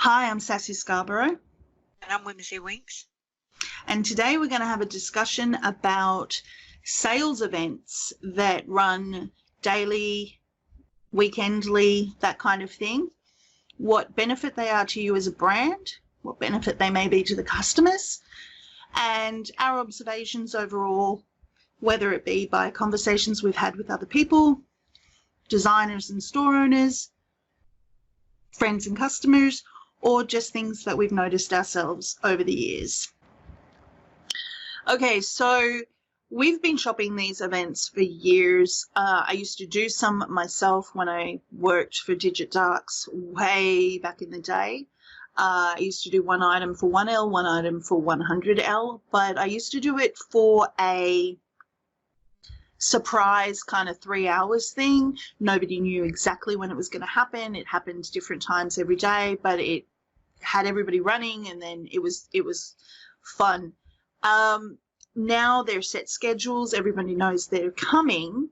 Hi, I'm Sasy Scarborough, And I'm Whimsy Winx. and today we're going to have a discussion about sales events that run daily, weekendly, that kind of thing, what benefit they are to you as a brand, what benefit they may be to the customers, and our observations overall, whether it be by conversations we've had with other people, designers and store owners, friends and customers, or just things that we've noticed ourselves over the years. Okay, so we've been shopping these events for years. I used to do some myself when I worked for Digit Darks way back in the day. I used to do one item for 1L, one item for 100L, but I used to do it for a surprise kind of 3 hours thing. Nobody knew exactly when it was going to happen. It happened different times every day, but it had everybody running, and then it was fun. Now they're set schedules. Everybody knows they're coming.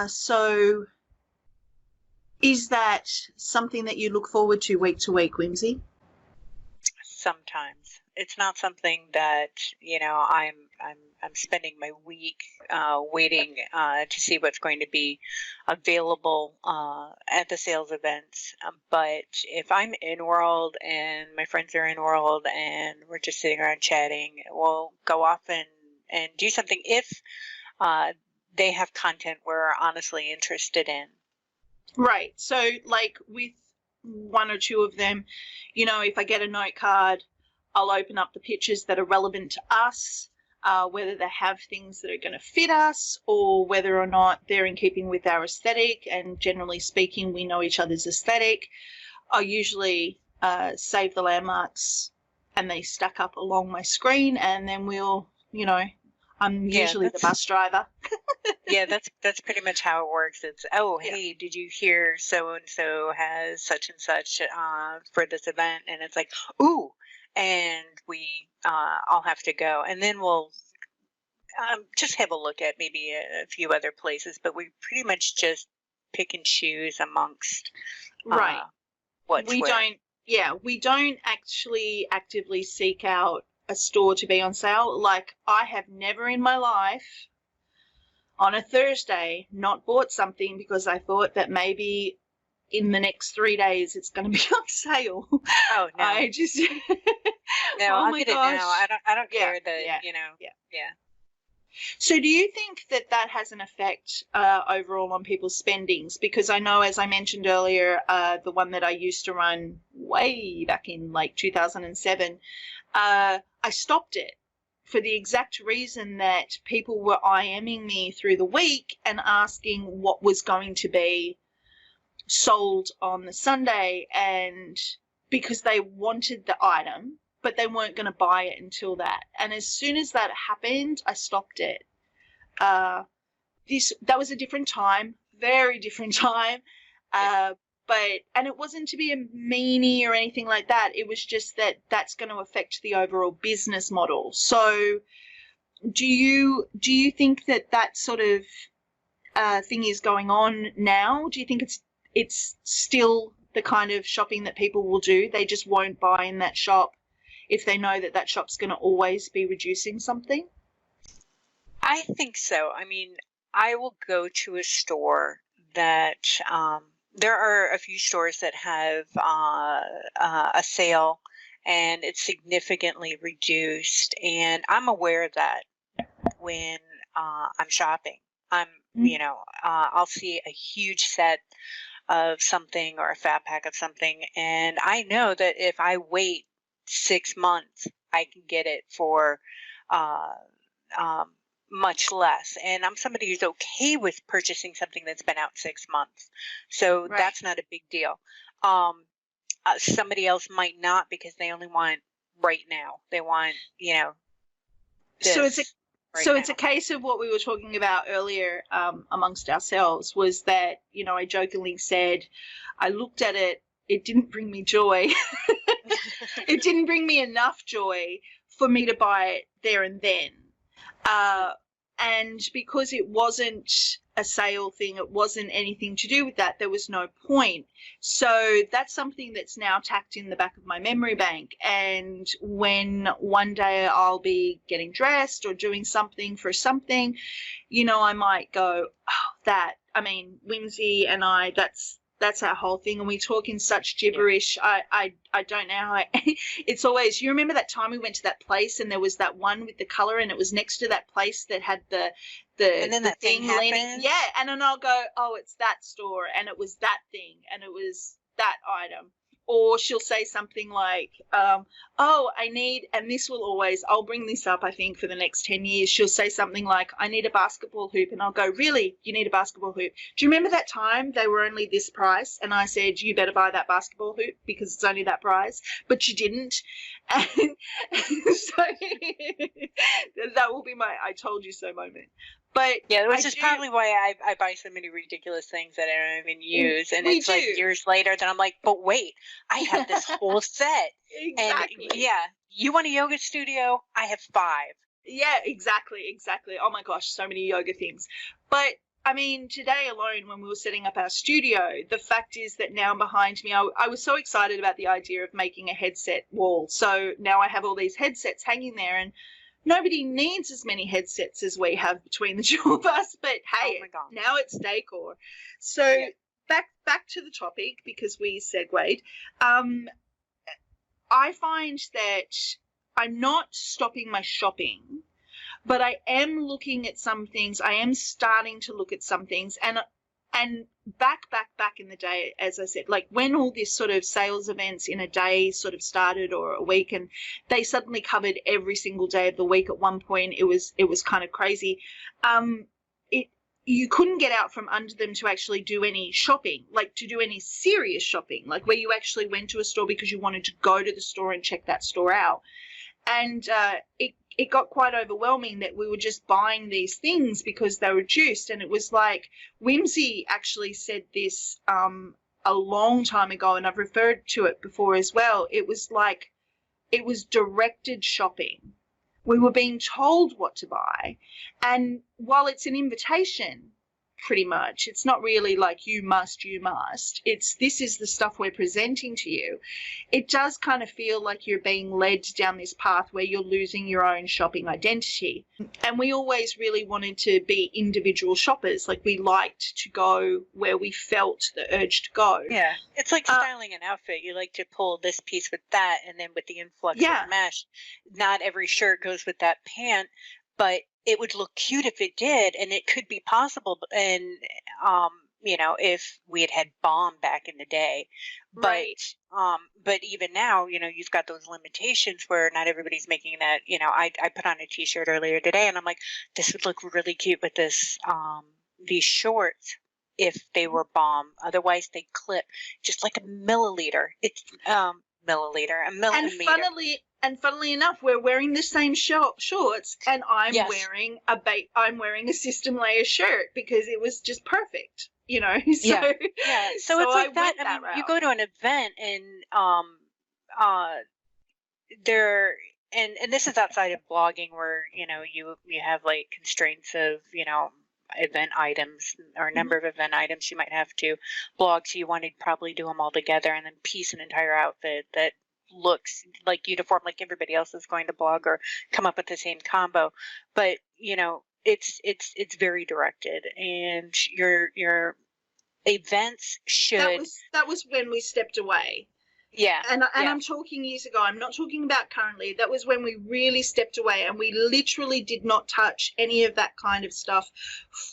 So is that something that you look forward to week, Whimsy? Sometimes it's not something that I'm spending my week waiting to see what's going to be available at the sales events. But if I'm in world and my friends are in world and we're just sitting around chatting, we'll go off and do something if they have content we're honestly interested in. Right. So like with one or two of them, if I get a note card, I'll open up the pictures that are relevant to us, whether they have things that are going to fit us or whether or not they're in keeping with our aesthetic. And generally speaking, we know each other's aesthetic. I usually save the landmarks and they stack up along my screen, and then we'll, I'm usually the bus driver. Yeah, that's pretty much how it works. It's, hey, did you hear so-and-so has such and such for this event? And it's like, ooh, and we all have to go. And then we'll just have a look at maybe a few other places, but we pretty much just pick and choose amongst what's we don't actually actively seek out a store to be on sale. Like, I have never in my life on a Thursday not bought something because I thought that maybe in the next 3 days it's going to be on sale. Oh no! I just no, I'll get it now. I don't care that Yeah. So do you think that has an effect overall on people's spendings? Because I know, as I mentioned earlier, the one that I used to run way back in like 2007, I stopped it for the exact reason that people were IMing me through the week and asking what was going to be sold on the Sunday, and because they wanted the item, but they weren't going to buy it until that. And as soon as that happened, I stopped it. That was a different time, very different time. And it wasn't to be a meanie or anything like that. It was just that that's going to affect the overall business model. So do you think that sort of thing is going on now? Do you think it's still the kind of shopping that people will do? They just won't buy in that shop if they know that shop's going to always be reducing something? I think so. I mean, I will go to a store that there are a few stores that have a sale and it's significantly reduced, and I'm aware of that when I'm shopping. I'll see a huge set of something or a fat pack of something, and I know that if I wait 6 months, I can get it for much less. And I'm somebody who's okay with purchasing something that's been out 6 months. So that's not a big deal. Somebody else might not, because they only want right now. They want, this. So it's a case of what we were talking about earlier amongst ourselves, was that, I jokingly said, I looked at it, it didn't bring me joy. It didn't bring me enough joy for me to buy it there and then. And because it wasn't a sale thing, it wasn't anything to do with that, there was no point. So that's something that's now tacked in the back of my memory bank. And when one day I'll be getting dressed or doing something for something, you know, I might go, oh, Whimsy and I, that's our whole thing, and we talk in such gibberish. Yeah. I don't know how it's always, you remember that time we went to that place and there was that one with the color and it was next to that place that had the and then the that thing happened? Yeah, and then I'll go, oh, it's that store and it was that thing and it was that item. Or she'll say something like, oh, I need, and this will always, I'll bring this up, I think, for the next 10 years. She'll say something like, I need a basketball hoop. And I'll go, really? You need a basketball hoop? Do you remember that time they were only this price? And I said, you better buy that basketball hoop because it's only that price. But you didn't. And so that will be my I told you so moment. But yeah, which is probably why I buy so many ridiculous things that I don't even use. And it's like years later that I'm like, but wait, I have this whole set. Exactly. And yeah, you want a yoga studio? I have 5. Yeah, exactly. Oh my gosh, so many yoga things. But I mean, today alone, when we were setting up our studio, the fact is that now behind me, I was so excited about the idea of making a headset wall. So now I have all these headsets hanging there, and nobody needs as many headsets as we have between the two of us, but hey, now it's decor. So yeah. Back to the topic, because we segued. I find that I'm not stopping my shopping, but I am looking at some things. I am starting to look at some things, and back in the day, as I said, like when all this sort of sales events in a day sort of started, or a week, and they suddenly covered every single day of the week at one point, it was kind of crazy. You couldn't get out from under them to actually do any shopping, like to do any serious shopping, like where you actually went to a store because you wanted to go to the store and check that store out. And it got quite overwhelming that we were just buying these things because they were reduced. And it was like, Whimsy actually said this a long time ago, and I've referred to it before as well. It was like, it was directed shopping. We were being told what to buy. And while it's an invitation, pretty much, it's not really like you must. It's, this is the stuff we're presenting to you. It does kind of feel like you're being led down this path where you're losing your own shopping identity. And we always really wanted to be individual shoppers. Like, we liked to go where we felt the urge to go. Yeah. It's like styling an outfit. You like to pull this piece with that, and then with the influx of mesh, not every shirt goes with that pant, but it would look cute if it did, and it could be possible. And, you know, if we had bomb back in the day, right. But even now, you know, you've got those limitations where not everybody's making that. You know, I put on a t-shirt earlier today, and I'm like, this would look really cute with this, these shorts if they were bomb. Otherwise they clip just like a milliliter. It's, a millimeter. And funnily enough, we're wearing the same shorts, and I'm wearing a system layer shirt because it was just perfect, you know. So, yeah. So it's like that. I mean, you go to an event, and and this is outside of blogging, where you know you have like constraints of, you know, event items or a number of event items you might have to blog, so you want to probably do them all together and then piece an entire outfit that looks like uniform, like everybody else is going to blog, or come up with the same combo. But you know, it's very directed, and your events should. That was when we stepped away. Yeah. And I'm talking years ago. I'm not talking about currently. That was when we really stepped away, and we literally did not touch any of that kind of stuff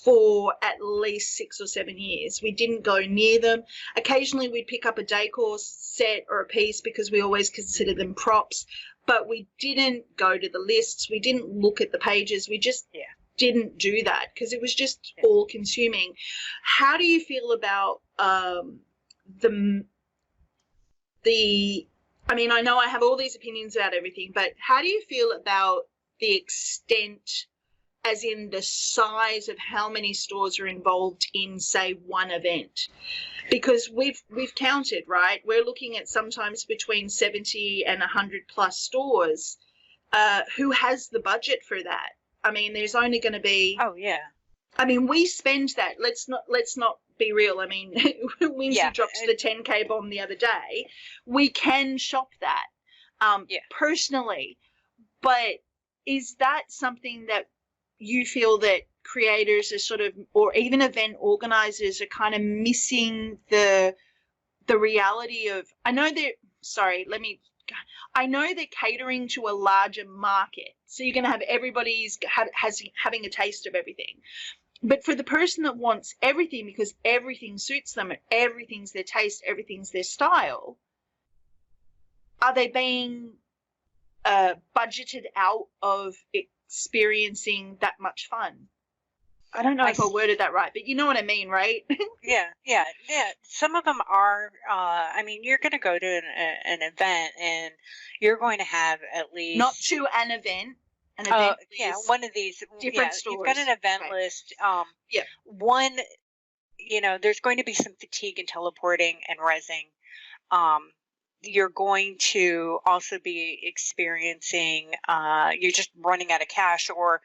for at least 6 or 7 years. We didn't go near them. Occasionally we'd pick up a decor set or a piece because we always consider them props, but we didn't go to the lists. We didn't look at the pages. We just didn't do that because it was just all consuming. How do you feel about I mean, I know I have all these opinions about everything, but how do you feel about the extent, as in the size of how many stores are involved in, say, one event? Because we've counted, right? We're looking at sometimes between 70 and 100 plus stores. Who has the budget for that? I mean, there's only going to be. Oh yeah. I mean, we spend that. Let's not be real. I mean, Whimsy dropped the 10K bomb the other day. We can shop that personally, but is that something that you feel that creators are sort of, or even event organizers are kind of missing the reality of? I know they're catering to a larger market, so you're going to have everybody's having a taste of everything. But for the person that wants everything because everything suits them, everything's their taste, everything's their style, are they being budgeted out of experiencing that much fun? I don't know if I worded that right, but you know what I mean, right? Yeah. Some of them are, I mean, you're going to go to an event and you're going to have at least... Not to an event. One of these different stores. You've got an event list. One, there's going to be some fatigue in teleporting and resing. You're going to also be experiencing, you're just running out of cash, or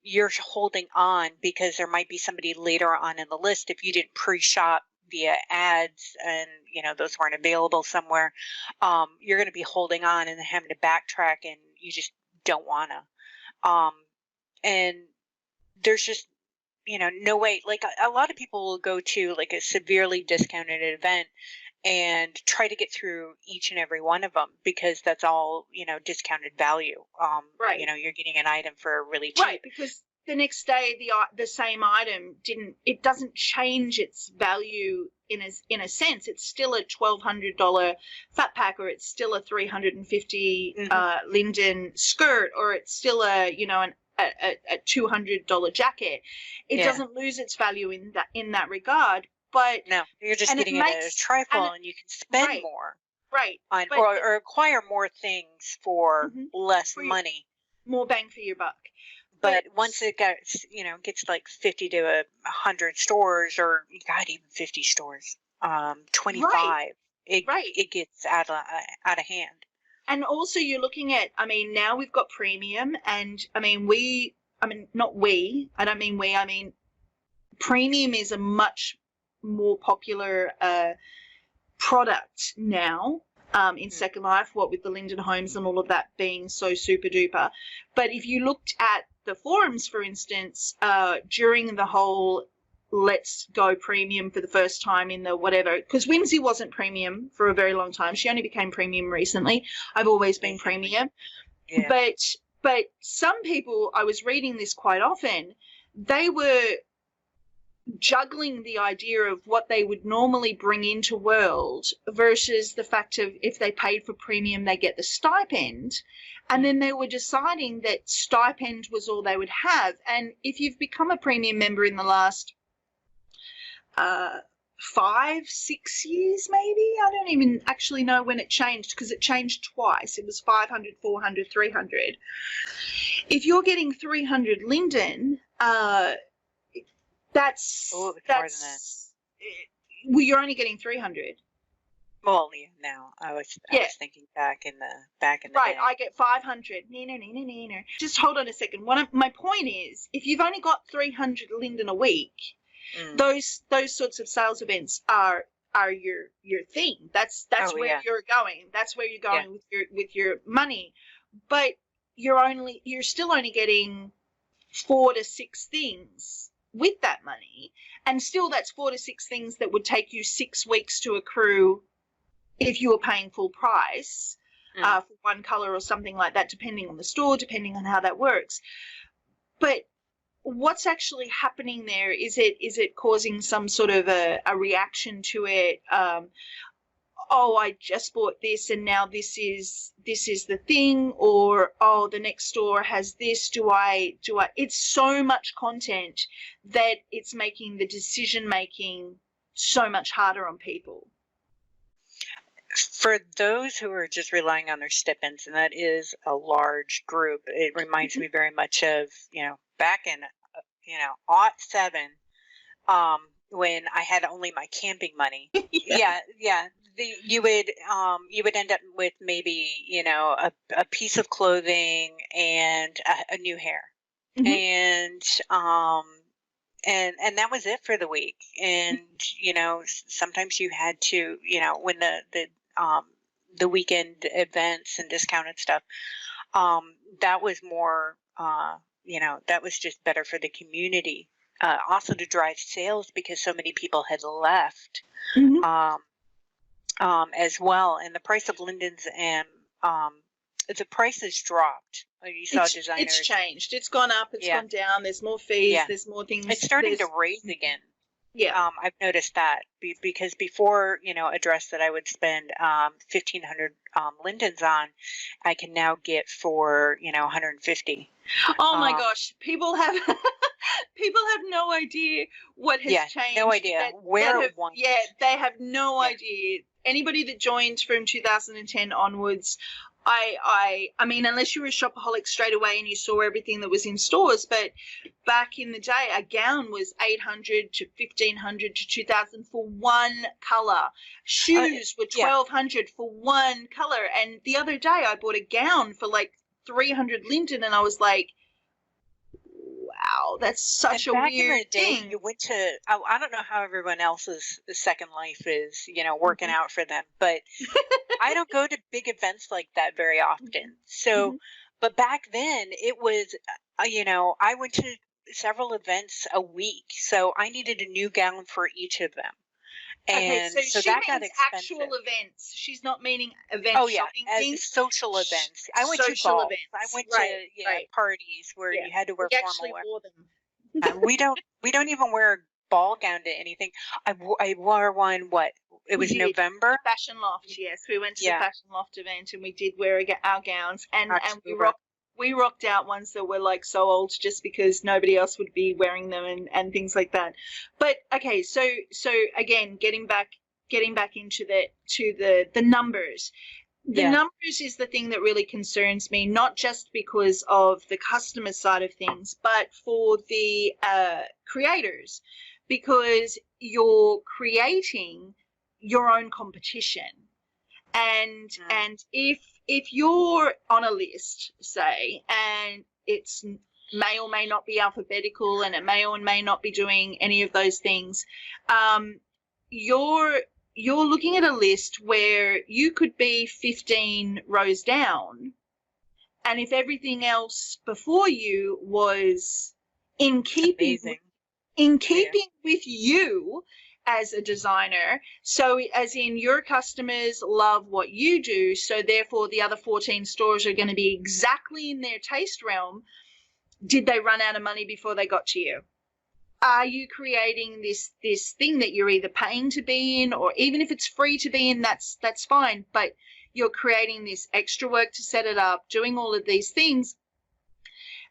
you're holding on because there might be somebody later on in the list if you didn't pre-shop via ads and those weren't available somewhere. You're going to be holding on and having to backtrack, and you just don't want to. And there's just no way. Like a lot of people will go to like a severely discounted event and try to get through each and every one of them because that's all discounted value. Right. You're getting an item for really cheap. Right, because the next day the same item doesn't change its value in a sense. It's still a $1,200 fat pack, or it's still a $350 linden skirt, or it's still a $200 jacket. It doesn't lose its value in that regard. But no, you're just getting it at a trifle, and you can spend more, right? Or acquire more things for less money, more bang for your buck. But once it gets like 50 to 100 stores, or you got even 50 stores, 25, it gets out of hand. And also, you're looking at, I mean, now we've got premium, and I mean premium is a much more popular product now in Second Life, what with the Linden Homes and all of that being so super duper. But if you looked at the forums, for instance, during the whole let's go premium for the first time in the whatever, because Whimsy wasn't premium for a very long time. She only became premium recently. I've always been premium. Yeah. But some people, I was reading this quite often, they were juggling the idea of what they would normally bring into World versus the fact of if they paid for premium, they get the stipend. And then they were deciding that stipend was all they would have. And if you've become a premium member in the last 5-6 years, maybe, I don't even actually know when it changed, because it changed twice. It was 500, 400, 300. If you're getting 300 linden, that's more than that. Well, you're only getting 300. Well, yeah, now I was thinking back in the right, day. I get 500. No. Just hold on a second. My point is, if you've only got 300 linden a week, those sorts of sales events are your thing. That's where you're going. That's where you're going with your money. But you're still only getting 4 to 6 things with that money, and still that's 4 to 6 things that would take you 6 weeks to accrue if you were paying full price for one color or something like that, depending on the store, depending on how that works. But what's actually happening there? Is it causing some sort of a reaction to it? I just bought this and now this is the thing, or the next store has this. Do I? It's so much content that it's making the decision making so much harder on people. For those who are just relying on their stipends, and that is a large group, it reminds me very much of, back in, '07, when I had only my camping money. You would end up with maybe, a piece of clothing and a new hair. and and that was it for the week. And sometimes you had to, when the weekend events and discounted stuff, that was more, that was just better for the community. Also to drive sales, because so many people had left as well. And the price of lindens and the price has dropped. You saw designers. It's changed. It's gone up. It's gone down. There's more fees. Yeah. There's more things. It's starting to raise again. Yeah. I've noticed that because before, a dress that I would spend 1,500 lindens on, I can now get for 150. Oh my gosh, people have no idea what has changed. No idea where it went. Yeah, they have no idea. Anybody that joined from 2010 onwards, I mean, unless you were a shopaholic straight away and you saw everything that was in stores, but back in the day, a gown was 800 to 1,500 to 2,000 for one color. Shoes were 1,200 for one color. And the other day, I bought a gown for like 300 linden, and I was like, wow, that's such a weird thing. Back in the day, you went to, I don't know how everyone else's second life is, working out for them, but I don't go to big events like that very often. So, but back then it was, I went to several events a week, so I needed a new gown for each of them. And okay, so she that got means expensive. Actual events. She's not meaning events. Oh yeah, shopping things. Social events. I went to balls. I went to parties where you had to wear formal wear. Wore them. We don't even wear a ball gown to anything. I wore one. It was November. Fashion Loft. Yes, we went to the Fashion Loft event, and we did wear our gowns, and we rocked out ones that were like so old just because nobody else would be wearing them and things like that. But okay, so again, getting back into the numbers. The numbers is the thing that really concerns me, not just because of the customer side of things, but for the creators, because you're creating your own competition. And if you're on a list, say, and it's may or may not be alphabetical, and it may or may not be doing any of those things, you're looking at a list where you could be 15 rows down, and if everything else before you was in keeping with you as a designer, so as in your customers love what you do, so therefore the other 14 stores are going to be exactly in their taste realm. Did they run out of money before they got to you? Are you creating this thing that you're either paying to be in, or even if it's free to be in, that's fine, but you're creating this extra work to set it up, doing all of these things,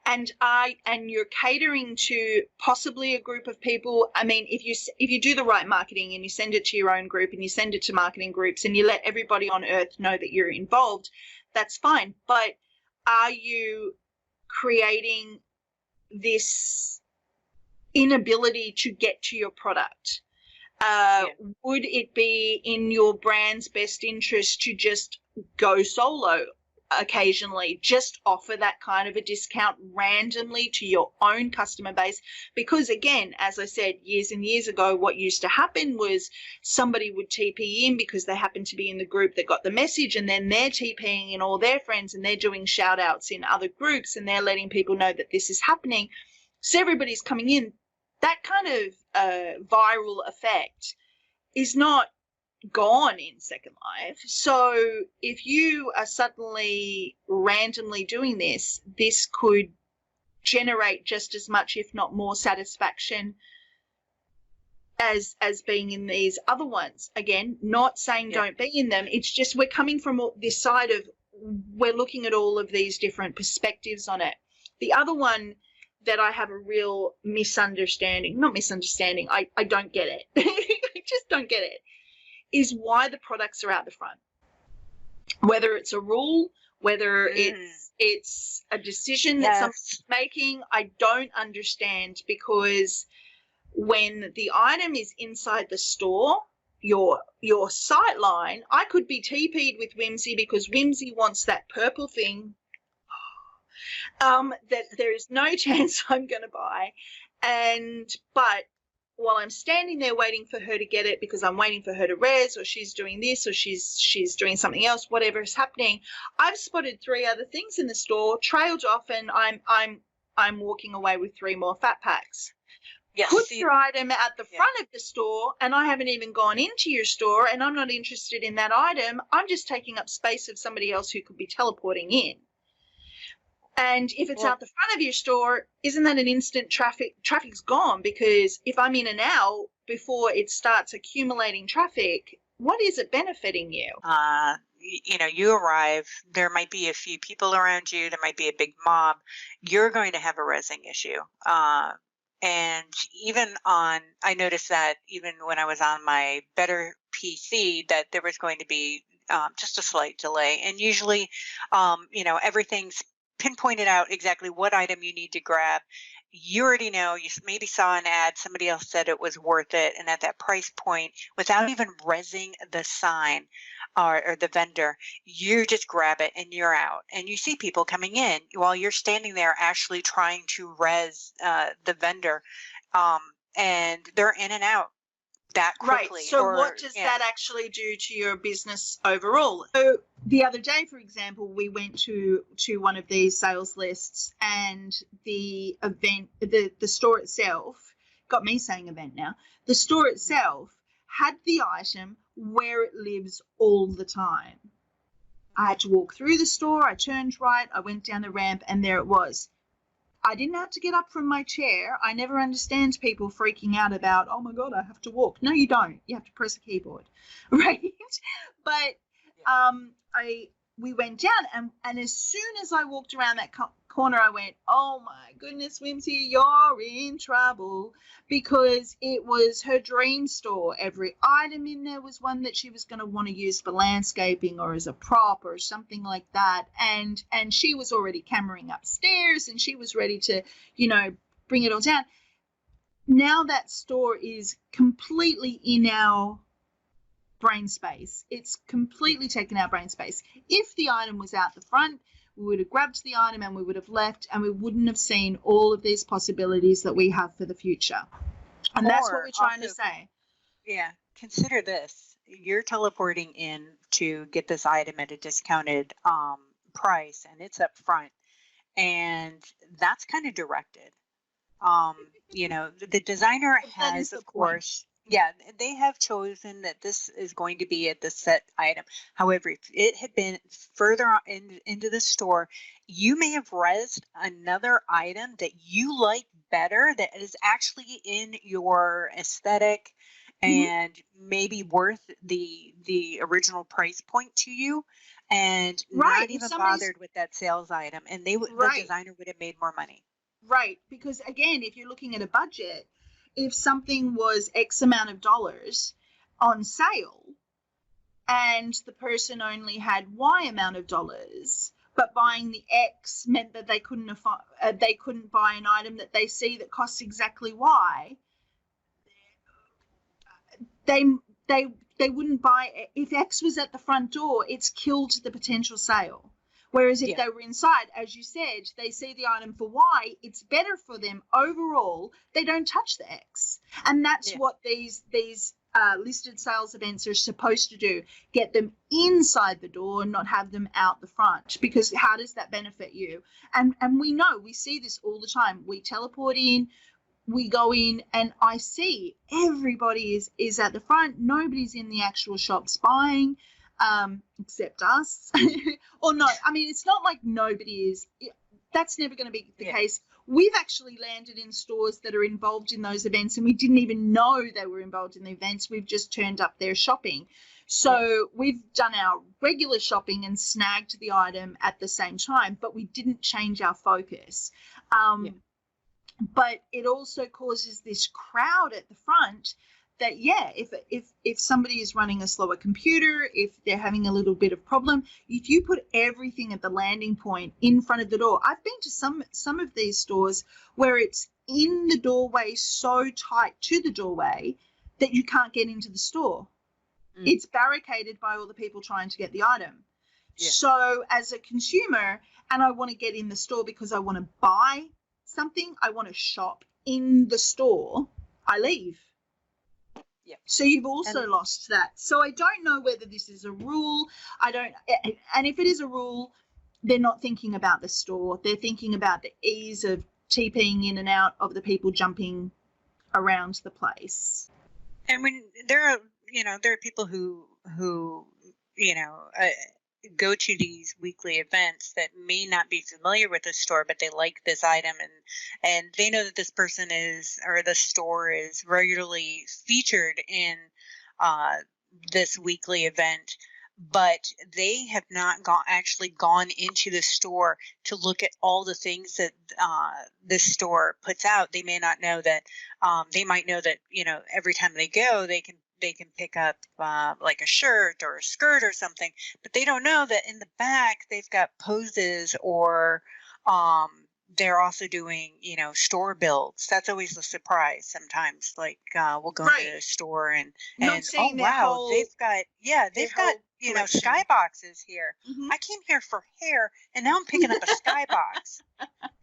and you're catering to possibly a group of people. I mean, if you do the right marketing and you send it to your own group and you send it to marketing groups and you let everybody on earth know that you're involved, that's fine. But are you creating this inability to get to your product? Would it be in your brand's best interest to just go solo occasionally, just offer that kind of a discount randomly to your own customer base? Because again, as I said, years and years ago, what used to happen was somebody would TP in because they happened to be in the group that got the message, and then they're TPing in all their friends and they're doing shout outs in other groups and they're letting people know that this is happening. So everybody's coming in. That kind of viral effect is not gone in Second Life. So if you are suddenly randomly doing this could generate just as much, if not more, satisfaction as being in these other ones. Again, not saying don't be in them. It's just we're coming from this side of, we're looking at all of these different perspectives on it. The other one that I have a real not misunderstanding, I don't get it. I just don't get it, is why the products are out the front. Whether it's a rule, whether it's a decision that someone's making, I don't understand, because when the item is inside the store, your sight line, I could be TP'd with Whimsy because Whimsy wants that purple thing. that there is no chance I'm going to buy. But while I'm standing there waiting for her to get it because I'm waiting for her to res, or she's doing this, or she's doing something else, whatever is happening, I've spotted 3 other things in the store, trailed off, and I'm walking away with 3 more fat packs. Yes. Put your item at the front of the store, and I haven't even gone into your store, and I'm not interested in that item. I'm just taking up space of somebody else who could be teleporting in. And if it's out the front of your store, isn't that an instant traffic's gone? Because if I'm in and out before it starts accumulating traffic, what is it benefiting you? You arrive, there might be a few people around you, there might be a big mob, you're going to have a resing issue. And I noticed that even when I was on my better PC, that there was going to be just a slight delay. And usually, everything's pinpointed out exactly what item you need to grab. You already know, you maybe saw an ad, somebody else said it was worth it, and at that price point, without even resing the sign or the vendor, you just grab it and you're out. And you see people coming in while you're standing there actually trying to res the vendor, and they're in and out that quickly. Right. So what does that actually do to your business overall? So the other day, for example, we went to one of these sales lists, and the event, the store itself, got me saying event now, the store itself had the item where it lives all the time. I had to walk through the store, I turned right, I went down the ramp, and there it was. I didn't have to get up from my chair. I never understand people freaking out about, oh my God, I have to walk. No, you don't. You have to press a keyboard, right? But we went down, and as soon as I walked around that corner, I went, oh my goodness, Whimsy, you're in trouble, because it was her dream store. Every item in there was one that she was going to want to use for landscaping or as a prop or something like that. And she was already cameraing upstairs, and she was ready to, bring it all down. Now that store is completely in our brain space. It's completely taken our brain space. If the item was out the front, we would have grabbed the item and we would have left, and we wouldn't have seen all of these possibilities that we have for the future. And that's what we're trying to say. Yeah. Consider this. You're teleporting in to get this item at a discounted price, and it's up front. And that's kind of directed. The designer has, of course, they have chosen that this is going to be at the set item. However, if it had been further into the store, you may have resed another item that you like better, that is actually in your aesthetic and maybe worth the original price point to you, and not even bothered with that sales item. And the designer would have made more money. Right. Because again, if you're looking at a budget, if something was X amount of dollars on sale and the person only had Y amount of dollars, but buying the X meant that they couldn't buy an item that they see that costs exactly Y, they wouldn't buy it. If X was at the front door, it's killed the potential sale. Whereas if they were inside, as you said, they see the item for Y, it's better for them overall. They don't touch the X. And that's what these listed sales events are supposed to do, get them inside the door, not have them out the front. Because how does that benefit you? And we see this all the time. We teleport in, we go in, and I see everybody is at the front. Nobody's in the actual shops buying. Except us. Or no, I mean, it's not like nobody is. That's never going to be the case. We've actually landed in stores that are involved in those events, and we didn't even know they were involved in the events. We've just turned up there shopping. So we've done our regular shopping and snagged the item at the same time, but we didn't change our focus. But it also causes this crowd at the front that, if somebody is running a slower computer, if they're having a little bit of problem, if you put everything at the landing point in front of the door. I've been to some of these stores where it's in the doorway, so tight to the doorway that you can't get into the store. It's barricaded by all the people trying to get the item. Yeah. So as a consumer, and I want to get in the store because I want to buy something, I want to shop in the store, I leave. Yeah. So you've also lost that. So I don't know whether this is a rule. And if it is a rule, they're not thinking about the store. They're thinking about the ease of TPing in and out of the people jumping around the place. And when there are people who go to these weekly events that may not be familiar with the store, but they like this item, and they know that this person is, or the store is, regularly featured in this weekly event, but they have not actually gone into the store to look at all the things that this store puts out. They may not know that. They might know that every time they go, they can pick up like a shirt or a skirt or something, but they don't know that in the back they've got poses, or they're also doing store builds. That's always a surprise sometimes. Like we'll go into the store and oh wow, they've got skyboxes here. Mm-hmm. I came here for hair, and now I'm picking up a skybox.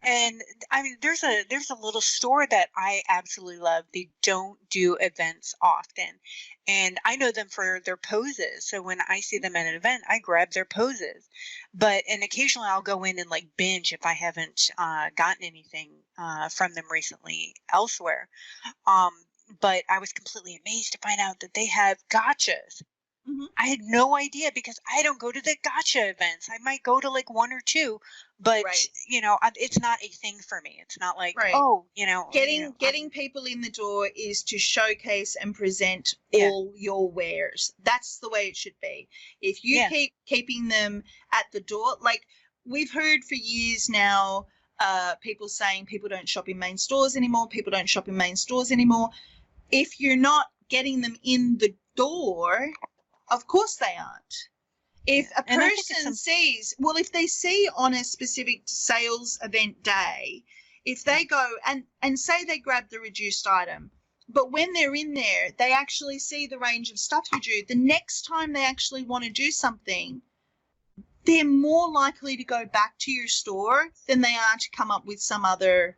And I mean, there's a little store that I absolutely love. They don't do events often, and I know them for their poses. So when I see them at an event, I grab their poses. And occasionally I'll go in and like binge if I haven't gotten anything from them recently elsewhere. But I was completely amazed to find out that they have gotchas. Mm-hmm. I had no idea, because I don't go to the gotcha events. I might go to like one or two, but it's not a thing for me. It's not like, getting people in the door is to showcase and present all your wares. That's the way it should be. If you keep keeping them at the door, like we've heard for years now, people saying people don't shop in main stores anymore. People don't shop in main stores anymore. If you're not getting them in the door, of course they aren't. If a person sees, if they see on a specific sales event day, if they go and say they grab the reduced item, but when they're in there, they actually see the range of stuff you do, the next time they actually want to do something, they're more likely to go back to your store than they are to come up with some other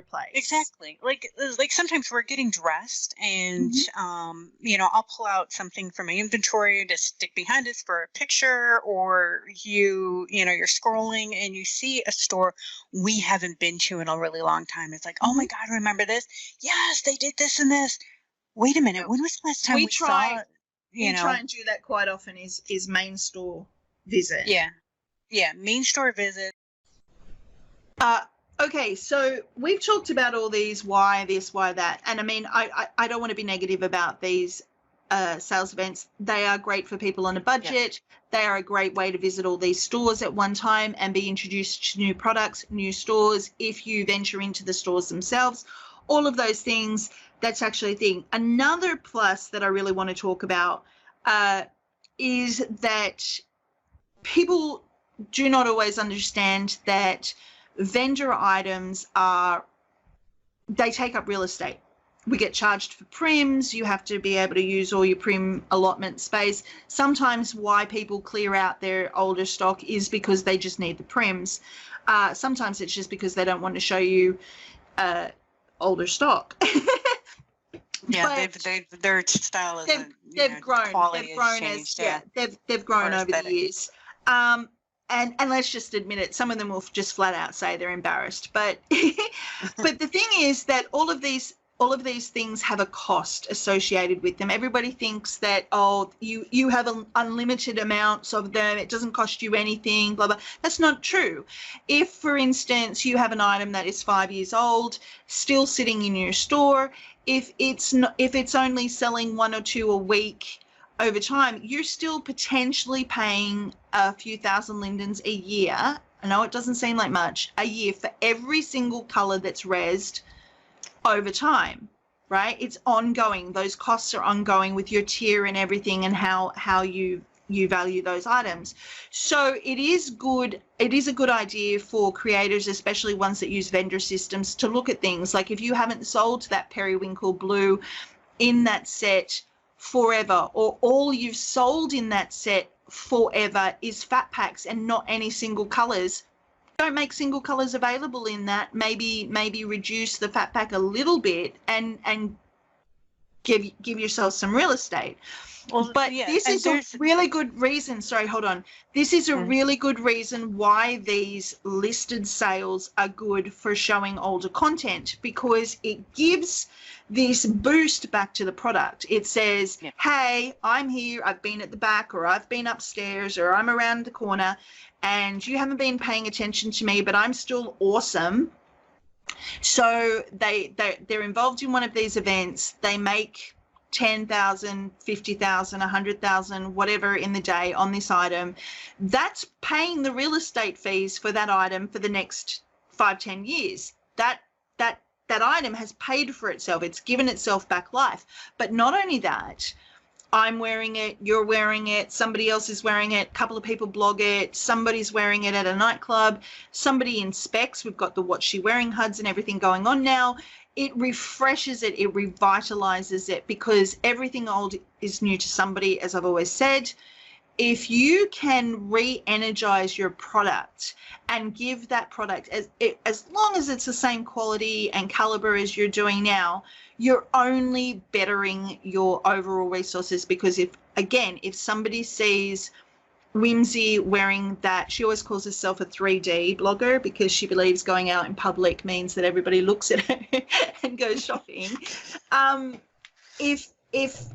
place. Exactly. Like sometimes we're getting dressed, and I'll pull out something from my inventory to stick behind us for a picture, or you're scrolling and you see a store we haven't been to in a really long time. It's like, oh my God, remember this? Yes, they did this and this. Wait a minute, when was the last time we saw? We try and do that quite often. Is main store visit. Yeah, main store visit. Okay, so we've talked about all these, why this, why that. And I mean, I don't want to be negative about these sales events. They are great for people on a budget. Yeah. They are a great way to visit all these stores at one time and be introduced to new products, new stores. If you venture into the stores themselves, all of those things, that's actually a thing. Another plus that I really want to talk about is that people do not always understand that vendor items they take up real estate. We get charged for prims. You have to be able to use all your prim allotment space. Sometimes why people clear out their older stock is because they just need the prims. Sometimes it's just because they don't want to show you older stock. Yeah, their style is they've grown. Quality they've grown changed, they've grown over the years. And let's just admit it, some of them will just flat out say they're embarrassed. But but the thing is that all of these things have a cost associated with them. Everybody thinks that, you have unlimited amounts of them, it doesn't cost you anything, blah, blah. That's not true. If, for instance, you have an item that is 5 years old, still sitting in your store, if it's only selling 1 or 2 a week, over time, you're still potentially paying a few thousand lindens a year. I know it doesn't seem like much, a year for every single color that's rezzed over time, right? It's ongoing. Those costs are ongoing with your tier and everything, and how you value those items. So it is good. It is a good idea for creators, especially ones that use vendor systems, to look at things like if you haven't sold that periwinkle blue in that set forever, or all you've sold in that set forever is fat packs and not any single colors. Don't make single colors available in that. Maybe reduce the fat pack a little bit and give yourself some real estate. Well, but yeah, this is a really good reason. Sorry, hold on. This is a really good reason why these listed sales are good for showing older content, because it gives this boost back to the product. It says, hey, I'm here, I've been at the back, or I've been upstairs, or I'm around the corner, and you haven't been paying attention to me, but I'm still awesome. So they're involved in one of these events. They make 10,000, 50,000, 100,000, whatever in the day on this item. That's paying the real estate fees for that item for the next 5-10 years. That item has paid for itself. It's given itself back life. But not only that, I'm wearing it, you're wearing it, somebody else is wearing it, a couple of people blog it, somebody's wearing it at a nightclub, somebody inspects. We've got the What's She Wearing HUDs and everything going on now. It refreshes it, it revitalizes it, because everything old is new to somebody, as I've always said. If you can re-energize your product and give that product, as long as it's the same quality and caliber as you're doing now, you're only bettering your overall resources. Because if somebody sees Whimsy wearing that, she always calls herself a 3D blogger because she believes going out in public means that everybody looks at her and goes shopping. If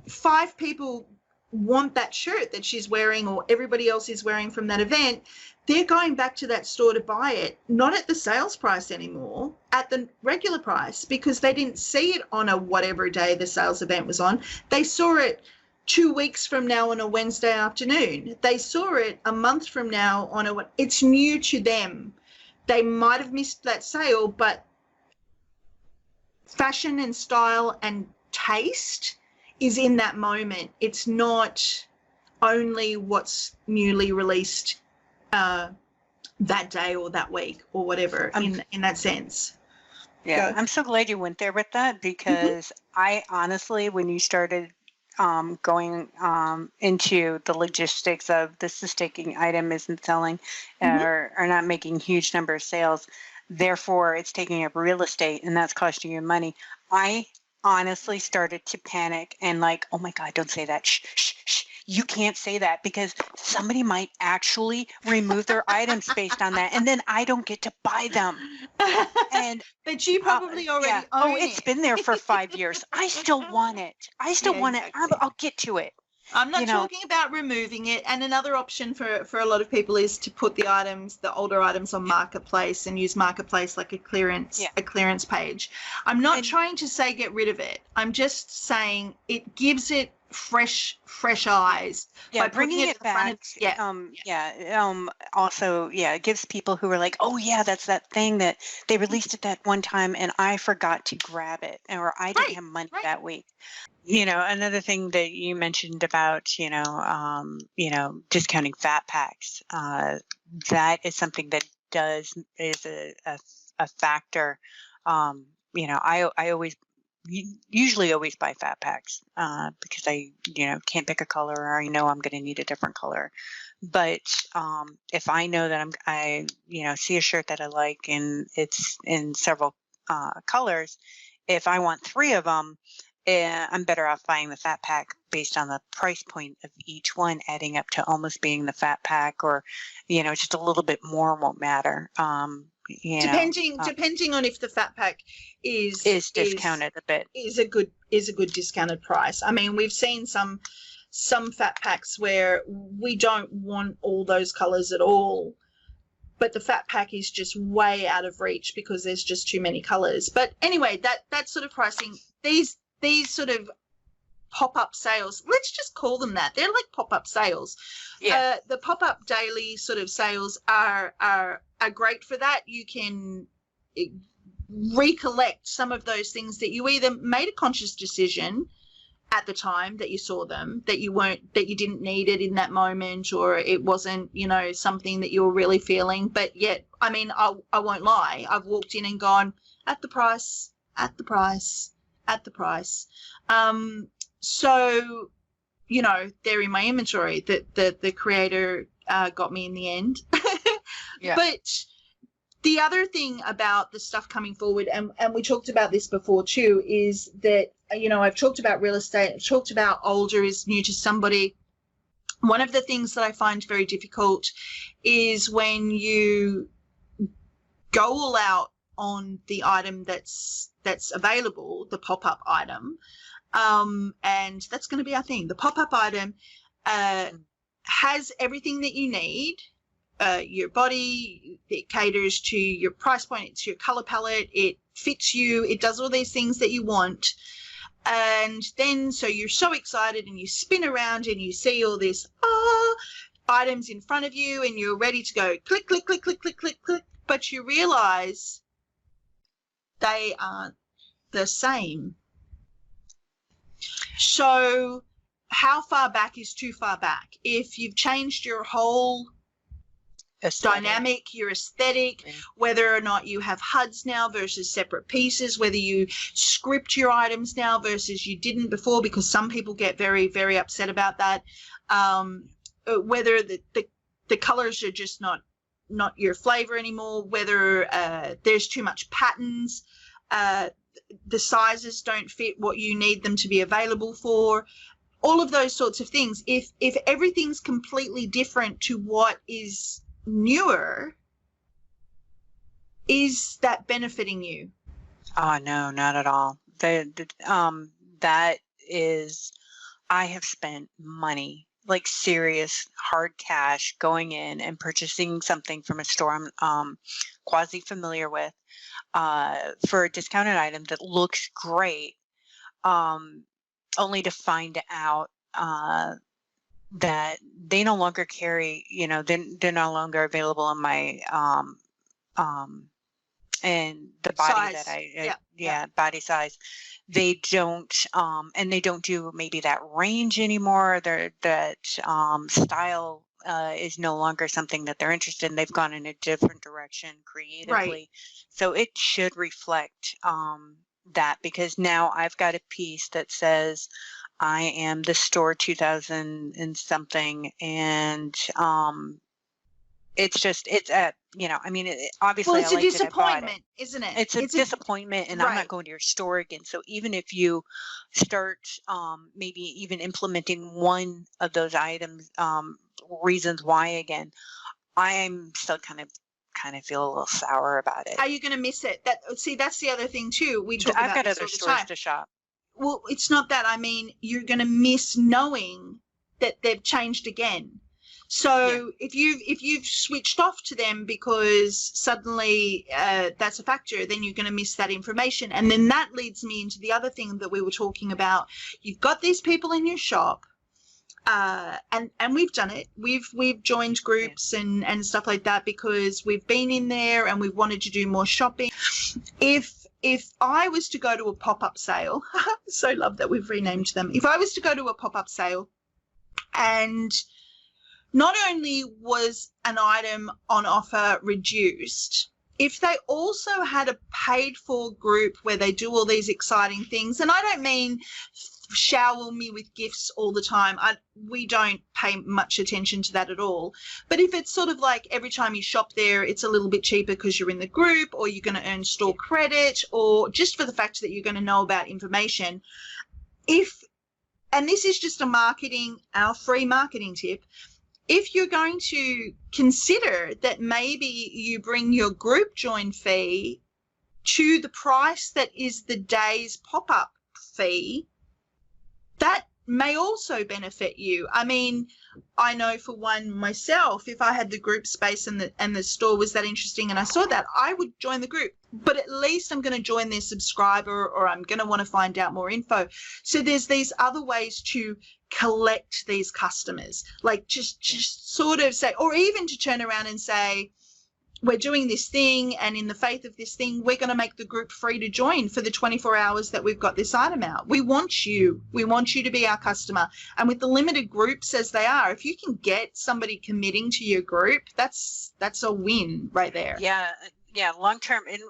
5 people want that shirt that she's wearing, or everybody else is wearing from that event, they're going back to that store to buy it, not at the sales price anymore, at the regular price, because they didn't see it on a whatever day the sales event was on. They saw it 2 weeks from now on a Wednesday afternoon. They saw it a month from now on it's new to them. They might have missed that sale, but fashion and style and taste is in that moment. It's not only what's newly released that day or that week or whatever, in that sense. Yeah, I'm so glad you went there with that, because I honestly, when you started going into the logistics of this is taking item isn't selling or not making huge number of sales, therefore it's taking up real estate and that's costing you money, I honestly started to panic and like, oh my God, don't say that. Shh, shh, shh. You can't say that, because somebody might actually remove their items based on that, and then I don't get to buy them. And but you probably already own it. It's been there for 5 years. I still want it. I still want it. I'll get to it. I'm not talking about removing it. And another option for a lot of people is to put the older items on Marketplace and use Marketplace like a clearance page. I'm not trying to say get rid of it. I'm just saying it gives it fresh eyes. Yeah, bringing it back. Also, it gives people who are like, oh yeah, that's that thing that they released it that one time and I forgot to grab it, or I didn't have money that week. Another thing that you mentioned about, discounting fat packs, that is something that is a factor. I usually always buy fat packs because I can't pick a color, or I know I'm going to need a different color. But if I know that I see a shirt that I like and it's in several colors, if I want 3 of them, I'm better off buying the fat pack based on the price point of each one, adding up to almost being the fat pack, or just a little bit more won't matter. Depending on if the fat pack is discounted a bit, is a good discounted price. I mean, we've seen some fat packs where we don't want all those colors at all, but the fat pack is just way out of reach because there's just too many colors. But anyway, that sort of pricing, these sort of pop-up sales, let's just call them that. They're like pop-up sales. Yeah. The pop-up daily sort of sales are great for that. You can recollect some of those things that you either made a conscious decision at the time that you saw them, that you didn't need it in that moment, or it wasn't, something that you were really feeling. But yet, I mean, I won't lie. I've walked in and gone, at the price. So, they're in my inventory, that the creator got me in the end. Yeah. But the other thing about the stuff coming forward, and we talked about this before too, is that, I've talked about real estate, I've talked about older is new to somebody. One of the things that I find very difficult is when you go all out on the item that's available, the pop-up item, and that's going to be our thing. The pop-up item has everything that you need. Your body, it caters to your price point, it's your color palette, it fits you, it does all these things that you want. And then so you're so excited and you spin around and you see all this items in front of you and you're ready to go click, click, click, click, click, click, click, but you realize they aren't the same. So how far back is too far back? If you've changed your whole dynamic, your aesthetic, whether or not you have HUDs now versus separate pieces, whether you script your items now versus you didn't before, because some people get very, very upset about that, whether the colors are just not your flavor anymore, whether there's too much patterns, the sizes don't fit what you need them to be available for, all of those sorts of things. If everything's completely different to what is newer, is that benefiting you? Oh, no, not at all. That is, I have spent money, like serious hard cash, going in and purchasing something from a store I'm quasi familiar with, for a discounted item that looks great, only to find out that they no longer carry, they're no longer available in my and the body Size. that body size. They don't and they don't do maybe that range anymore. That style is no longer something that they're interested in. They've gone in a different direction creatively. Right. So it should reflect that, because now I've got a piece that says I am the store 2000 and something, and it's obviously, well, it's I a liked disappointment, isn't it? It's a disappointment, and I'm right. not going to your store again. So even if you start maybe even implementing one of those items, reasons why again, I'm still kind of feel a little sour about it. Are you going to miss it? That's the other thing too. We talk I've about got this other all the stores time. to shop. Well, it's not that. I mean, you're going to miss knowing that they've changed again. So if you've switched off to them because suddenly that's a factor, then you're going to miss that information. And then that leads me into the other thing that we were talking about. You've got these people in your shop, and we've done it. We've joined groups and stuff like that because we've been in there and we've wanted to do more shopping. If I was to go to a pop-up sale, so love that we've renamed them. If I was to go to a pop-up sale and not only was an item on offer reduced, if they also had a paid for group where they do all these exciting things, and I don't mean shower me with gifts all the time. We don't pay much attention to that at all. But if it's sort of like every time you shop there, it's a little bit cheaper because you're in the group, or you're going to earn store credit, or just for the fact that you're going to know about information. And this is just our free marketing tip. If you're going to consider that maybe you bring your group join fee to the price that is the day's pop-up fee, that may also benefit you. I mean, I know for one myself, if I had the group space and the store was that interesting and I saw that, I would join the group. But at least I'm going to join their subscriber, or I'm going to want to find out more info. So there's these other ways to collect these customers, like just sort of say, or even to turn around and say, we're doing this thing, and in the faith of this thing, we're going to make the group free to join for the 24 hours that we've got this item out. We want you to be our customer. And with the limited groups as they are, if you can get somebody committing to your group, that's a win right there. Yeah, long term, and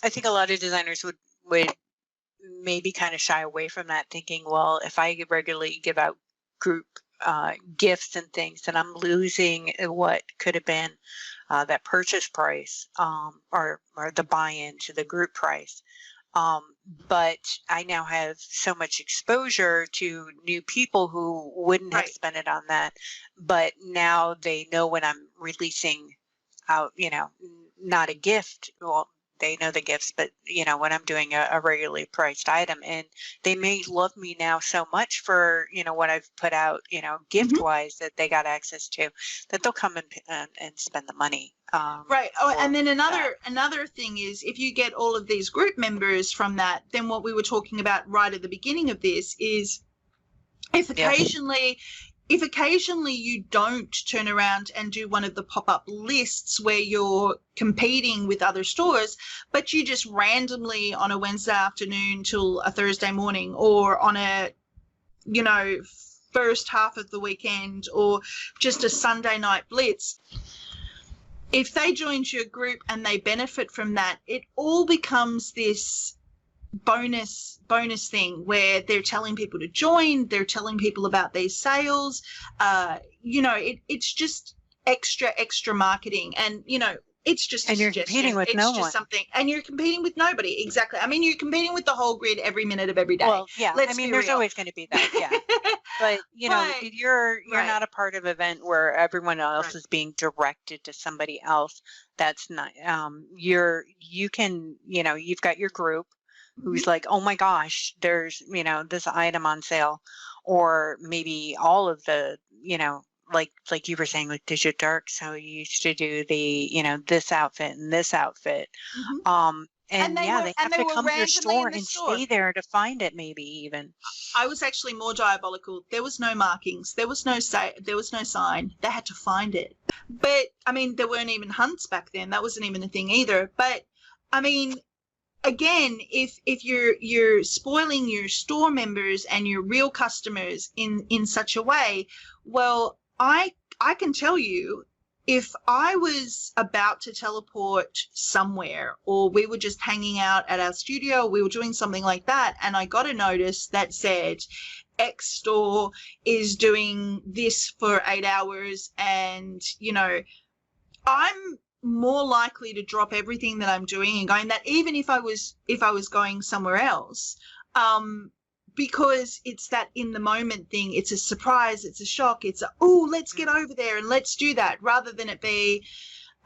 I think a lot of designers would maybe kind of shy away from that, thinking, well, if I regularly give out group gifts and things, then I'm losing what could have been that purchase price, or the buy-in to the group price. But I now have so much exposure to new people who wouldn't have spent it on that, but now they know when I'm releasing out, not a gift. Well, they know the gifts, but when I'm doing a regularly priced item, and they may love me now so much for, what I've put out, gift wise, that they got access to, that they'll come and spend the money. Right. Oh, and then another thing is, if you get all of these group members from that, then what we were talking about right at the beginning of this is, if occasionally you don't turn around and do one of the pop-up lists where you're competing with other stores, but you just randomly on a Wednesday afternoon till a Thursday morning, or on a, first half of the weekend, or just a Sunday night blitz, if they joined your group and they benefit from that, it all becomes this bonus thing where they're telling people to join, they're telling people about their sales. It's just extra marketing, and it's just and you're competing with no one. Something, and you're competing with nobody. Exactly. I mean, you're competing with the whole grid every minute of every day. Well, yeah. There's always going to be that. Yeah. But you're not a part of an event where everyone else is being directed to somebody else. That's not. You've got your group who's like, oh my gosh, there's this item on sale, or maybe all of the like you were saying with Digit Dark. So you used to do the this outfit and this outfit. And they have to come to your store and stay there to find it, maybe even. I was actually more diabolical. There was no markings. There was no sign. They had to find it. But, I mean, there weren't even hunts back then. That wasn't even a thing either. But, I mean, again, if you're spoiling your store members and your real customers in such a way, well, I can tell you, if I was about to teleport somewhere, or we were just hanging out at our studio, we were doing something like that, and I got a notice that said X store is doing this for 8 hours, and I'm more likely to drop everything that I'm doing and going that, even if I was going somewhere else, because it's that in the moment thing. It's a surprise, it's a shock, it's let's get over there and let's do that, rather than it be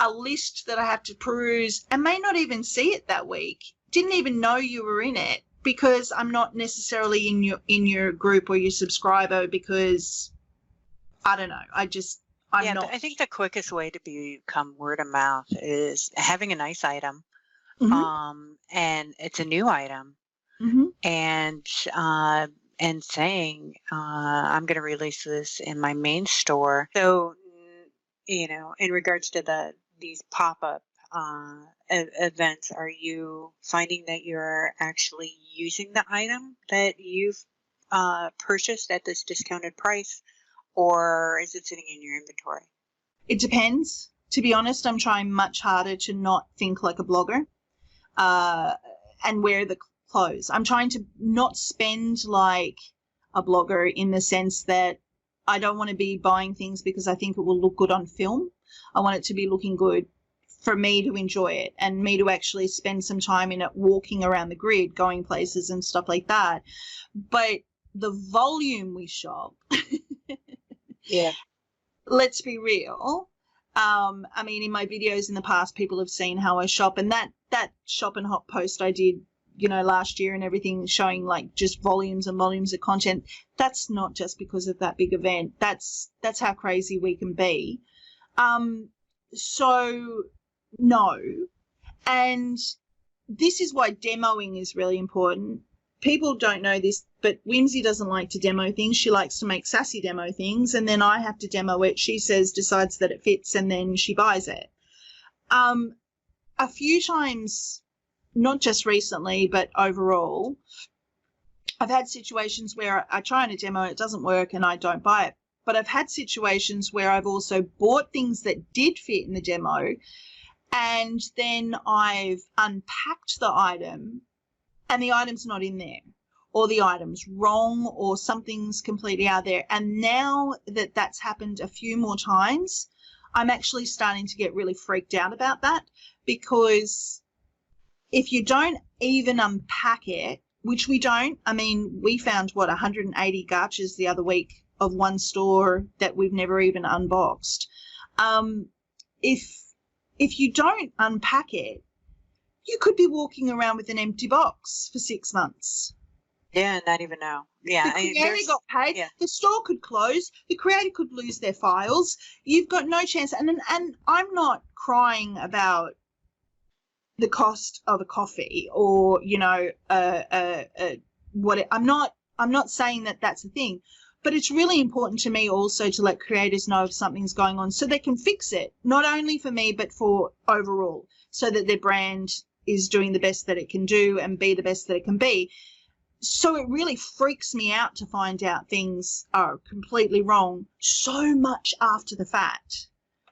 a list that I have to peruse and may not even see it that week, didn't even know you were in it, because I'm not necessarily in your group or your subscriber, because I don't know, I'm not. I think the quickest way to become word of mouth is having a nice item, and it's a new item, and saying, I'm going to release this in my main store. So, in regards to these pop-up events, are you finding that you're actually using the item that you've purchased at this discounted price, or is it sitting in your inventory? It depends. To be honest, I'm trying much harder to not think like a blogger, and wear the clothes. I'm trying to not spend like a blogger, in the sense that I don't want to be buying things because I think it will look good on film. I want it to be looking good for me to enjoy it, and me to actually spend some time in it, walking around the grid, going places and stuff like that. But the volume we shop, let's be real. I mean, in my videos in the past, people have seen how I shop, and that shop and hop post I did, last year and everything, showing like just volumes and volumes of content. That's not just because of that big event. That's how crazy we can be. So no. And this is why demoing is really important. People don't know this, but Whimsy doesn't like to demo things. She likes to make Sasy demo things, and then I have to demo it. She decides that it fits, and then she buys it. A few times, not just recently, but overall, I've had situations where I try and demo it, doesn't work, and I don't buy it. But I've had situations where I've also bought things that did fit in the demo, and then I've unpacked the item and the item's not in there, or the item's wrong, or something's completely out there. And now that that's happened a few more times, I'm actually starting to get really freaked out about that, because if you don't even unpack it, which we don't, I mean, we found, 180 gachas the other week of one store that we've never even unboxed. If you don't unpack it, you could be walking around with an empty box for 6 months. Yeah, not even know. Yeah, the creator got paid. Yeah. The store could close. The creator could lose their files. You've got no chance. And I'm not crying about the cost of a coffee, or what. I'm not saying that that's a thing, but it's really important to me also to let creators know if something's going on, so they can fix it, not only for me but for overall, so that their brand is doing the best that it can do and be the best that it can be. So it really freaks me out to find out things are completely wrong so much after the fact.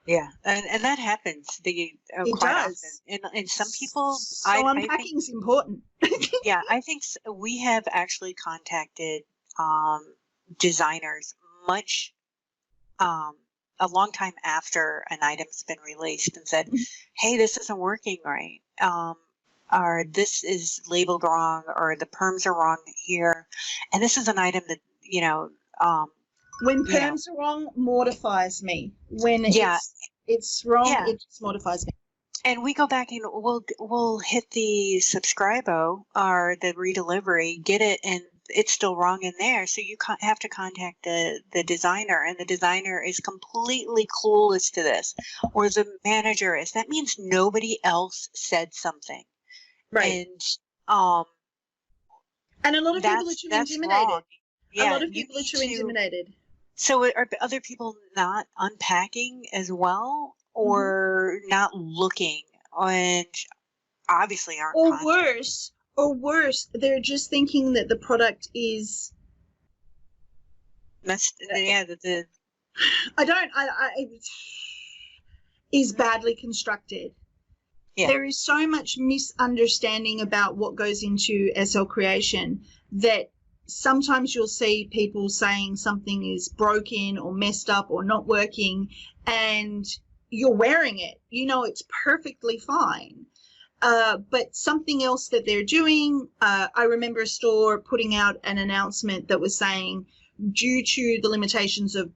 Yeah, and that happens. It quite does. Often. And some people... So unpacking's important. Yeah, I think we have actually contacted designers much a long time after an item's been released and said, hey, this isn't working right. Or this is labeled wrong, or the perms are wrong here. And this is an item that, when perms are wrong, mortifies me. When it's wrong, it just mortifies me. And we go back and we'll hit the subscribo or the redelivery, get it, and it's still wrong in there. So you have to contact the designer, and the designer is completely clueless to this, or the manager is. That means nobody else said something. Right. And a lot of people are too intimidated. Wrong. Yeah, a lot of people are too intimidated. So are other people not unpacking as well, or not looking, and obviously aren't? Or worse, they're just thinking that the product is. Is badly constructed. Yeah. There is so much misunderstanding about what goes into SL creation that sometimes you'll see people saying something is broken or messed up or not working, and you're wearing it. It's perfectly fine. But something else that they're doing, I remember a store putting out an announcement that was saying, due to the limitations of,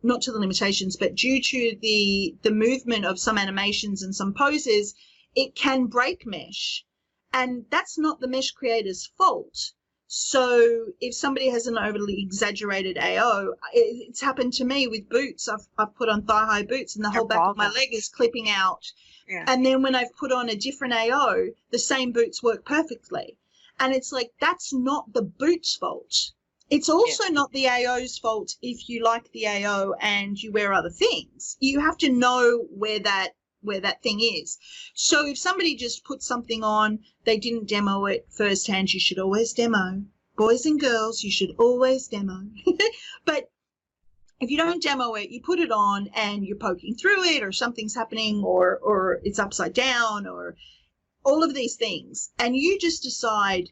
not to the limitations, but due to the movement of some animations and some poses, it can break mesh. And that's not the mesh creator's fault. So if somebody has an overly exaggerated AO, it's happened to me with boots. I've put on thigh-high boots and the whole back of my leg is clipping out. Yeah. And then when I've put on a different AO, the same boots work perfectly. And it's like, that's not the boot's fault. It's also not the AO's fault if you like the AO and you wear other things. You have to know where that thing is. So if somebody just put something on, they didn't demo it firsthand, you should always demo. Boys and girls, you should always demo. But if you don't demo it, you put it on and you're poking through it, or something's happening, or it's upside down, or all of these things, and you just decide,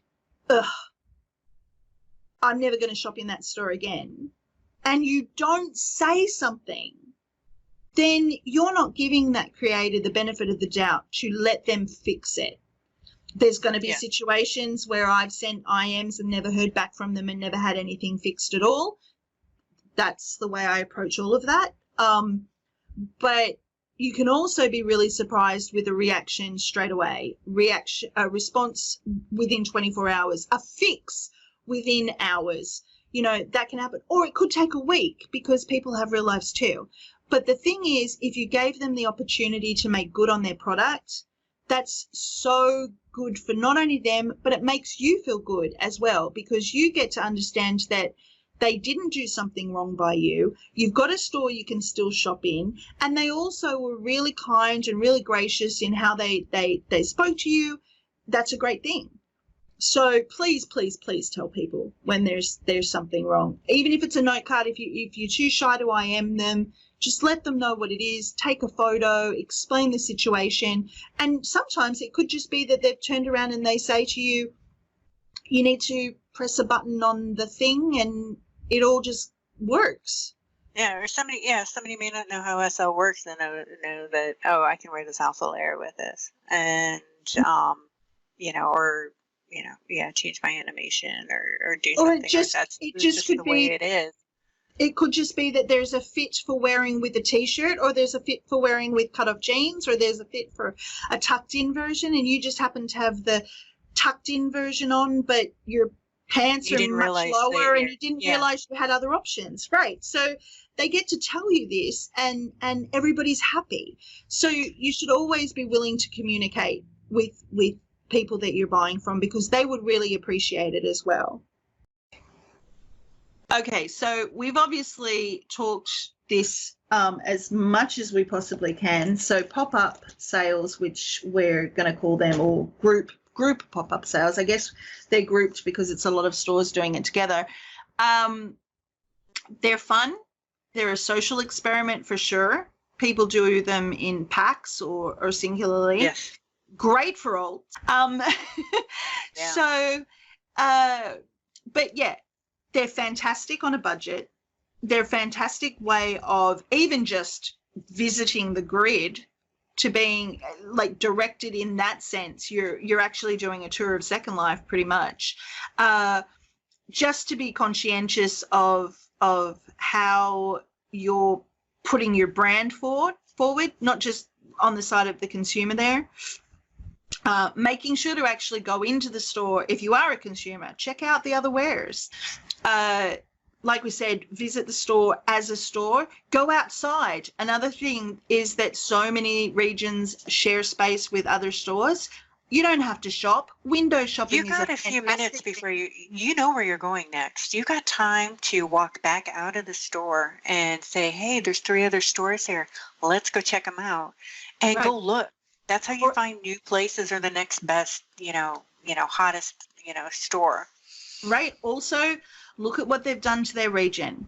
I'm never going to shop in that store again, and you don't say something, then you're not giving that creator the benefit of the doubt to let them fix it. There's going to be situations where I've sent IMs and never heard back from them and never had anything fixed at all. That's the way I approach all of that. But you can also be really surprised with a reaction straight away, a response within 24 hours, a fix within hours. That can happen. Or it could take a week, because people have real lives too. But the thing is, if you gave them the opportunity to make good on their product, that's so good for not only them, but it makes you feel good as well, because you get to understand that they didn't do something wrong by you. You've got a store you can still shop in, and they also were really kind and really gracious in how they spoke to you. That's a great thing. So please, please, please tell people when there's something wrong. Even if it's a note card, if you're too shy to IM them, just let them know what it is, take a photo, explain the situation. And sometimes it could just be that they've turned around and they say to you, you need to press a button on the thing and it all just works. Yeah, or somebody may not know how SL works and know that, oh, I can wear this alpha layer with this, and change my animation or do Or something. it just could the be way it is. It could just be that there's a fit for wearing with a t-shirt, or there's a fit for wearing with cut-off jeans, or there's a fit for a tucked-in version, and you just happen to have the tucked-in version on, but your pants are much lower, and you didn't realize you had other options. Right. So they get to tell you this, and everybody's happy. So you should always be willing to communicate with people that you're buying from, because they would really appreciate it as well. Okay, so we've obviously talked this as much as we possibly can. So pop-up sales, which we're going to call them, or group pop-up sales. I guess they're grouped because it's a lot of stores doing it together. They're fun. They're a social experiment for sure. People do them in packs or singularly. Yes. Great for alt. So, but yeah. They're fantastic on a budget. They're a fantastic way of even just visiting the grid to being like directed in that sense. You're actually doing a tour of Second Life pretty much. Just to be conscientious of how you're putting your brand forward, not just on the side of the consumer there. Making sure to actually go into the store. If you are a consumer, check out the other wares. Like we said, visit the store as a store. Go outside. Another thing is that so many regions share space with other stores. You don't have to shop. Window shopping. You got a few minutes before you know where you're going next. You got time to walk back out of the store and say, hey, there's 3 other stores here. Let's go check them out and go look. That's how you find new places or the next best, hottest, store. Right. Also, look at what they've done to their region.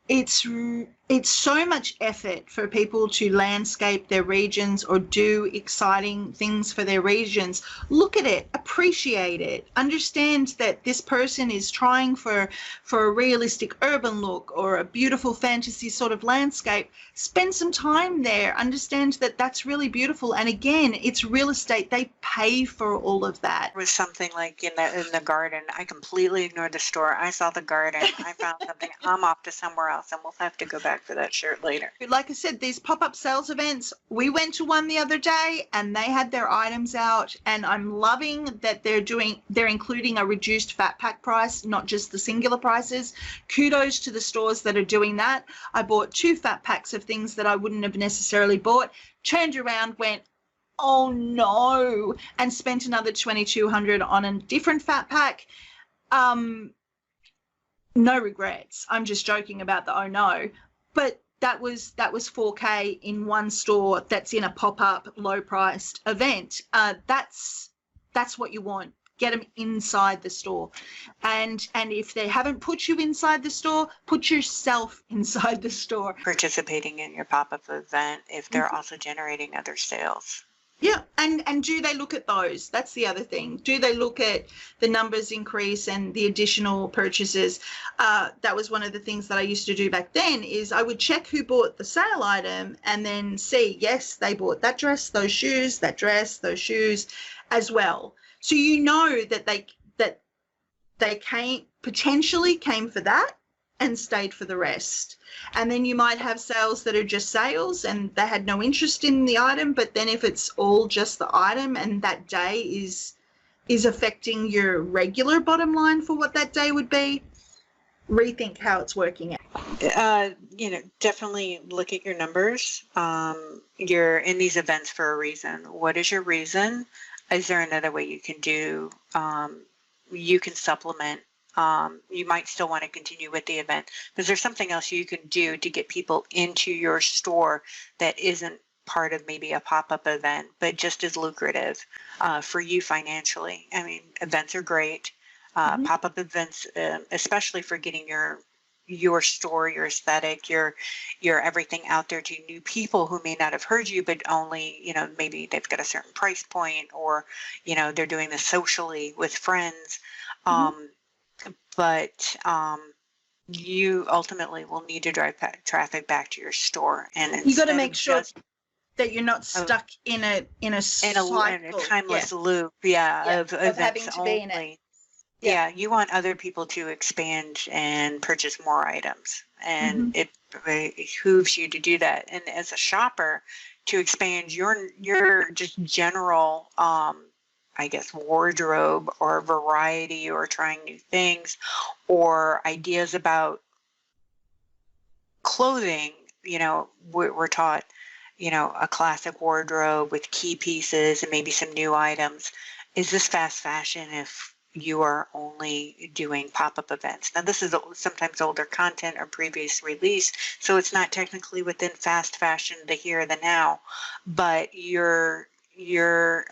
It's so much effort for people to landscape their regions or do exciting things for their regions. Look at it, appreciate it, understand that this person is trying for a realistic urban look or a beautiful fantasy sort of landscape. Spend some time there, understand that that's really beautiful. And again, it's real estate. They pay for all of that. It was something like in the garden. I completely ignored the store. I saw the garden. I found something. I'm off to somewhere else, and we'll have to go back for that shirt later. Like I said, these pop-up sales events, we went to one the other day and they had their items out, and I'm loving that they're including a reduced fat pack price, not just the singular prices. Kudos to the stores that are doing that. I bought 2 fat packs of things that I wouldn't have necessarily bought, turned around, went, oh no, and spent another $2,200 on a different fat pack. No regrets. I'm just joking about the oh no, but that was $4K in one store that's in a pop-up low-priced event. That's what you want. Get them inside the store, and if they haven't put you inside the store, put yourself inside the store. Participating in your pop-up event if they're also generating other sales. Yeah, and do they look at those? That's the other thing. Do they look at the numbers increase and the additional purchases? That was one of the things that I used to do back then, is I would check who bought the sale item and then see, yes, they bought that dress, those shoes, that dress, those shoes as well. So you know that they potentially came for that and stayed for the rest. And then you might have sales that are just sales and they had no interest in the item, but then if it's all just the item and that day is affecting your regular bottom line for what that day would be, rethink how it's working out. Definitely look at your numbers. You're in these events for a reason. What is your reason? Is there another way you can do? You can supplement. You might still want to continue with the event, because there's something else you can do to get people into your store that isn't part of maybe a pop-up event, but just as lucrative for you financially. I mean, events are great. Pop-up events, especially for getting your store, your aesthetic, your everything out there to new people who may not have heard you, but only, maybe they've got a certain price point, or, they're doing this socially with friends. But you ultimately will need to drive traffic back to your store, and you got to make sure that you're not stuck in a cycle, in a timeless loop, of having to only. be in it. Yeah, you want other people to expand and purchase more items, and it behooves you to do that. And as a shopper, to expand your just general, I guess, wardrobe or variety, or trying new things, or ideas about clothing. We're taught, a classic wardrobe with key pieces and maybe some new items. Is this fast fashion if you are only doing pop-up events? Now, this is sometimes older content or previous release, so it's not technically within fast fashion, the here or the now, but you're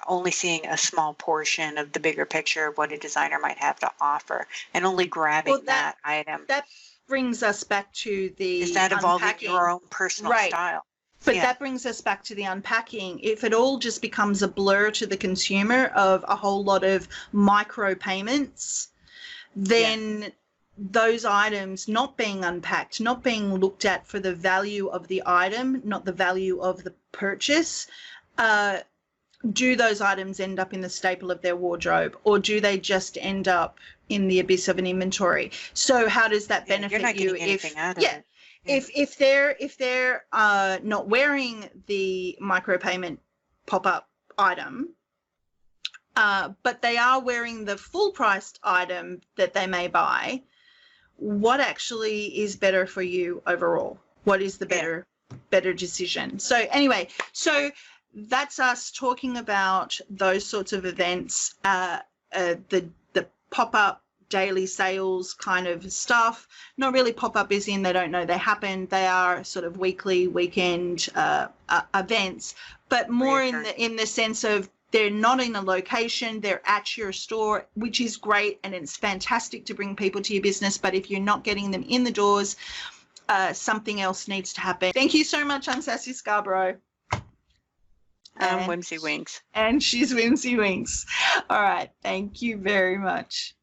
only seeing a small portion of the bigger picture of what a designer might have to offer, and only grabbing that item. That brings us back to the is that evolving unpacking. Your own personal style. But that brings us back to the unpacking. If it all just becomes a blur to the consumer of a whole lot of micro payments, then those items not being unpacked, not being looked at for the value of the item, not the value of the purchase, do those items end up in the staple of their wardrobe, or do they just end up in the abyss of an inventory? So how does that benefit you're not you getting anything out of it. If they're not wearing the micropayment pop-up item, but they are wearing the full-priced item that they may buy, what actually is better for you overall? What is the better decision? So anyway, that's us talking about those sorts of events, the pop-up daily sales kind of stuff. Not really pop-up busy, and they don't know they happen. They are sort of weekly, weekend events, but more in the sense of they're not in a location, they're at your store, which is great, and it's fantastic to bring people to your business. But if you're not getting them in the doors, something else needs to happen. Thank you so much. I'm Sasy Scarborough. I'm Whimsy Winx. And she's Whimsy Winx. All right. Thank you very much.